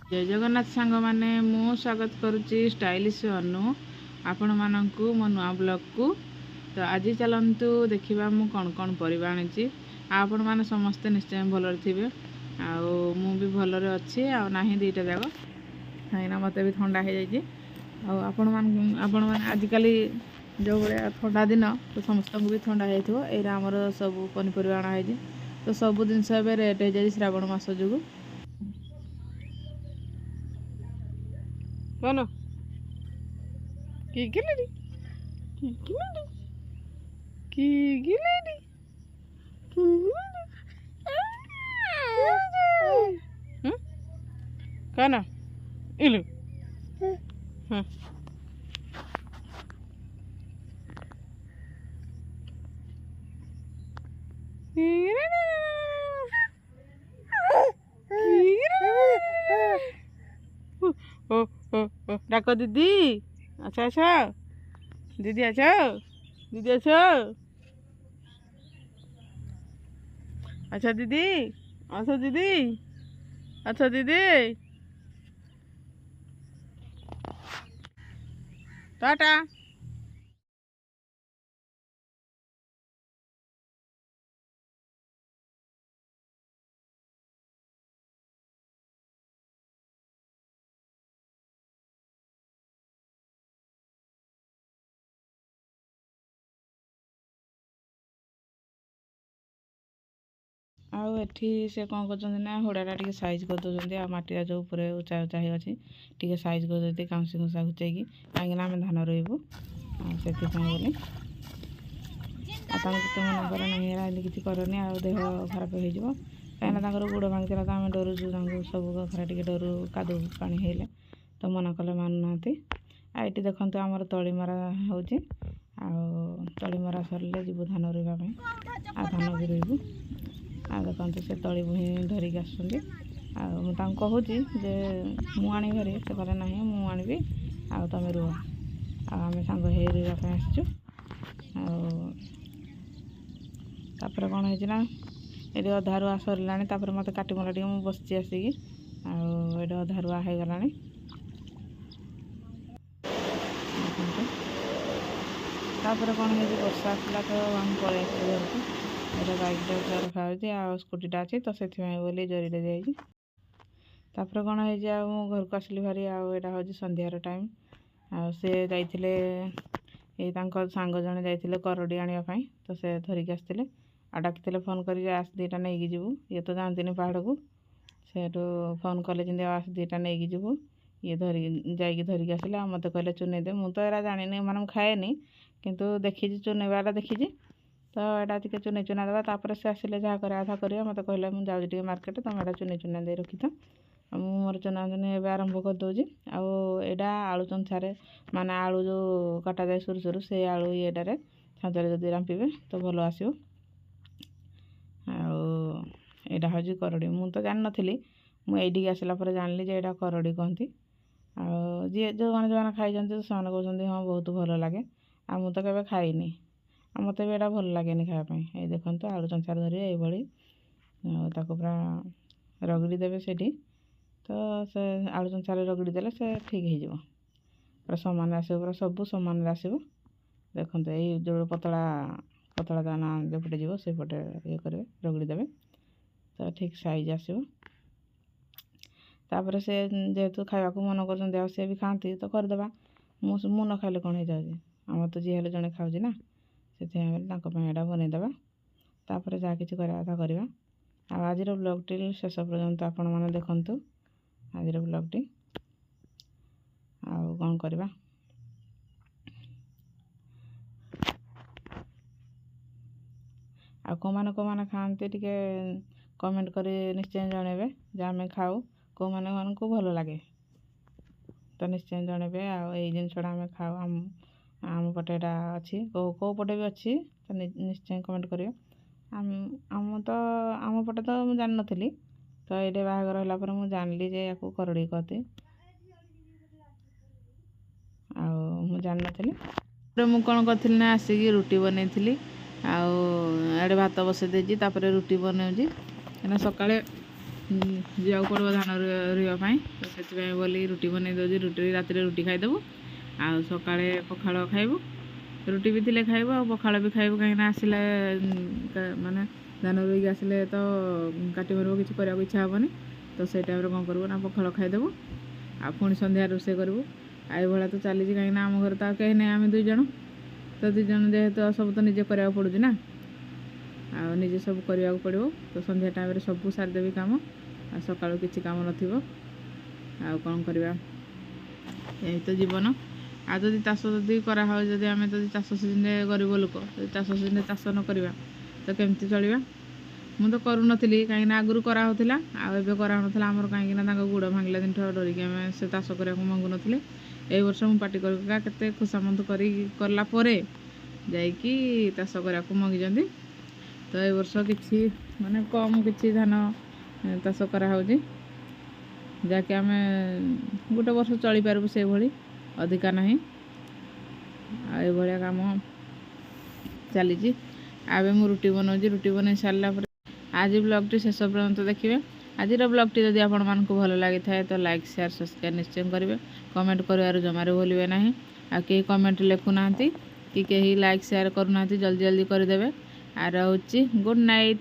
जय जगन्नाथ सांग मैंने मु स्वागत करुच्ची स्टाइलिश अनु आपण मानक मो नुआ ब्लॉग को। तो आज चलतु देखा मु कौन कौन परिबा आनी आपण मैंने समस्ते निश्चय भल थे मु भी भलरे अच्छी ना दीटा जाक कहीं मत भी ठंडा हो जाए आपण मैंने आजिकल जो भाया ठंडा दिन तो समस्त को भी ठंडा हो आमर सब पनीपरिया अणाई तो सब जिनस रेट हो जाए श्रावण मास जो कौन की गिलेडी की गिलेडी की गिलेडी की गिलेडी कौन इलु हाँ डाको दीदी अच्छा अच्छा दीदी अच्छा दीदी अच्छा अच्छा दीदी अच्छा दीदी अच्छा दीदी टाटा आउ एठी से कौन कर ना हुड़ाटा टे साइज कर दौरान आटिया जो ऊपर उचा उचा ही अच्छी टे साइज कर देते काउंसी घुसा घुचेकी कहीं आम धान रोबू से बोली जिते मन ना किसी करनी आ देह खराब हो कहीं गोड़ भांगी तो आम डरुचु सब खरा टे डरू कादू पानी हेले तो मना कले मानुना आईटी देखते आमर तली मरा हो तली मरा सरले जीव धान रोवाई आ धान भी रोबू आ देखते से तली भूई धरिक आसुँच कहूँ जे मु आनी घरे से कहे ना मु आनी आ तुम रुह आम सांग हे रोवाई आसचु तापर कौन है ये अधा रुआ सरला मत काटिमला टे मुझे बसची आसिकी आठ अधा रुआ हो गला तापर कौन है वर्षा आसला तो आम पलि घर को ये बाइक रखा आ स्कूटीटा अच्छी तो से बोली जरीटे जाइए तापर कौन है घर को आसली भारी आटा हूँ संध्यार टाइम सी जाइए सांग जड़े जाइए करडी आने तो से धरिकी आसते आ डाकते फोन कर आस दीटा नहीं जीवु ये तो जाती पहाड़ को सेठू फोन कले जमी आस दीटा नहीं जीवु ये धरिकी धरिकी आसिले मत कहले चुने दे मुझे एरा जानी मैंने खाएनी किंतु देखी चुनेबाटा देखी तो यहाँ टे चुने चुना देवा तापर से आसिले जहाँ कर आधा कर मत कहले मुझे जाऊँगी मार्केट तुम यहाँ चुने चुना दे रखी था मोर चुना चुनी ए आरंभ करदे आईटा आलू चंचारे माने आलू जो काटा जाए सुरु सुरु से आलू येटारे छाँचरे जदि रांपिबे तो भल आसो आईटा हूँ करडी मु तो जान नी मुझे आसला जानी जे यहाँ करडी कहती जी जो मैंने खाई से कहते हाँ बहुत भल लगे आ मु तो केवे खाइनी मत भी यहाँ भल लगे खायापी ये देखते आलू चंचार धरी ये पूरा रगड़ी देवे से तो से आलू चंचार रगड़ी देले से ठीक हो पूरा सामान आसो पूरा सब सामान आसो देखते यही जो पतला पतला दाना जोपटे जीव से पटे ये करेंगे रगड़ी देवे तो ठीक साइज आसो तापर से जेहेतु खावा को मन कर सी भी खाती तो करदे मु न खाइले कौन हो जाए आम तो जी हेल्ले जड़े खाऊँ ना से यहाँ बनईदेवा तापर जहाँ कि कथा करवा आज ब्लॉगटी शेष पर्यंत आपण मैंने देखु आज ब्लॉगटी आउ कौन करवा आ कौन खाते टे कमेंट कर निश्चय जनइबे जे आम खाऊ कौ मान को भल लगे तो निश्चय जनइबे आई जिनसा आम खाऊ आम पटे अच्छी कौ पटे भी अच्छी तो निश्चय कमेंट करें आम तो आम पटे तो मुझे जान नी तो ये बाहागर है मुझे जानली जे या करड़ी कहते मुझे जान नी मुझे कौन करी ना आसिक रुटी बनई आड़े भात बसई देती रुटी बनाऊँगी सकाଳେ ଯିବାକୁ ପଡ଼ିବ ଧାନ ରୋଇବା ପାଇଁ। ତ ସେଥିପାଇଁ ବୋଲି ରୁଟି ବନେଇ ଦେଉଛି। ରାତିରେ ରୁଟି ଖାଇଦେବୁ, ଆଉ ସକାଳେ ପଖାଳ ଖାଇବୁ। ରୁଟି ବି ଥିଲେ ଖାଇବୁ, ଆଉ ପଖାଳ ବି ଖାଇବୁ, କାହିଁକିନା ଆସିଲେ ମାନେ ଧାନ ରୋଇକି ଆସିଲେ ତ କାଟି ମାରିବ, କିଛି କରିବାକୁ ଇଚ୍ଛା ହେବନି। ତ ସେଇ ଟାଇମ୍ରେ କ'ଣ କରିବୁ ନା ପଖାଳ ଖାଇଦେବୁ, ଆଉ ପୁଣି ସନ୍ଧ୍ୟାରେ ରୋଷେଇ କରିବୁ। ଆଉ ଏଇଭଳିଆ ତ ଚାଲିଛି, କାହିଁକିନା ଆମ ଘରେ ତ ଆଉ କେହି ନାହିଁ, ଆମେ 2 ଜଣ। ତ 2 ଜଣ ଯେହେତୁ ସବୁ ତ ନିଜେ କରିବାକୁ ପଡ଼ୁଛି ନା, ଆଉ ନିଜେ ସବୁ କରିବାକୁ ପଡ଼ିବ। ତ ସନ୍ଧ୍ୟା ଟାଇମ୍ରେ ସବୁ ସାରିଦେବି କାମ, ଆଉ ସକାଳୁ କିଛି କାମ ନଥିବ। ଆଉ କ'ଣ କରିବା, ଏଇ ତ ଜୀବନ। ଆଉ ଯଦି ଚାଷ କରାହୁଏ, ଯଦି ଆମେ ଚାଷ ସିଜିନ୍ରେ ଗରିବ ଲୋକ, ଯଦି ଚାଷ ସିଜିନ୍ରେ ଚାଷ ନ କରିବା ତ କେମିତି ଚଳିବା? ମୁଁ ତ କରୁନଥିଲି, କାହିଁକିନା ଆଗରୁ କରାହେଉଥିଲା, ଆଉ ଏବେ କରାହେଉନଥିଲା ଆମର, କାହିଁକିନା ତାଙ୍କ ଗୋଡ଼ ଭାଙ୍ଗିଲା ଦିନଠୁ ଡରିକି ଆମେ ସେ ଚାଷ କରିବାକୁ ମଙ୍ଗୁନଥିଲେ। ଏଇ ବର୍ଷ ମୁଁ ପାଟି କରିକା କେତେ ଖୁସାମନ୍ତ କଲା ପରେ ଯାଇକି ଚାଷ କରିବାକୁ ମଙ୍ଗିଛନ୍ତି। ତ ଏ ବର୍ଷ କିଛି ମାନେ କମ୍ କିଛି ଧାନ ଚାଷ କରାହେଉଛି, ଯାହାକି ଆମେ ଗୋଟେ ବର୍ଷ ଚଳିପାରିବୁ, ସେଇଭଳି ଅଧିକା ନାହିଁ। ଆଉ ଏଇଭଳିଆ କାମ ଚାଲିଛି। ଆଉ ଏବେ ମୁଁ ରୁଟି ବନାଉଛି। ରୁଟି ବନେଇ ସାରିଲା ପରେ ଆଜି ବ୍ଲଗ୍ଟି ଶେଷ ପର୍ଯ୍ୟନ୍ତ ଦେଖିବେ। ଆଜିର ବ୍ଲଗ୍ଟି ଯଦି ଆପଣମାନଙ୍କୁ ଭଲ ଲାଗିଥାଏ ତ ଲାଇକ୍, ସେୟାର, ସବସ୍କ୍ରାଇବ୍ ନିଶ୍ଚୟ କରିବେ। କମେଣ୍ଟ କରିବାରୁ ଜମାରୁ ଭୁଲିବେ ନାହିଁ। ଆଉ କେହି କମେଣ୍ଟ ଲେଖୁନାହାନ୍ତି କି କେହି ଲାଇକ୍ ସେୟାର କରୁନାହାନ୍ତି, ଜଲ୍ଦି କରିଦେବେ। ଆଉ ରହୁଛି ଗୁଡ଼୍ ନାଇଟ୍।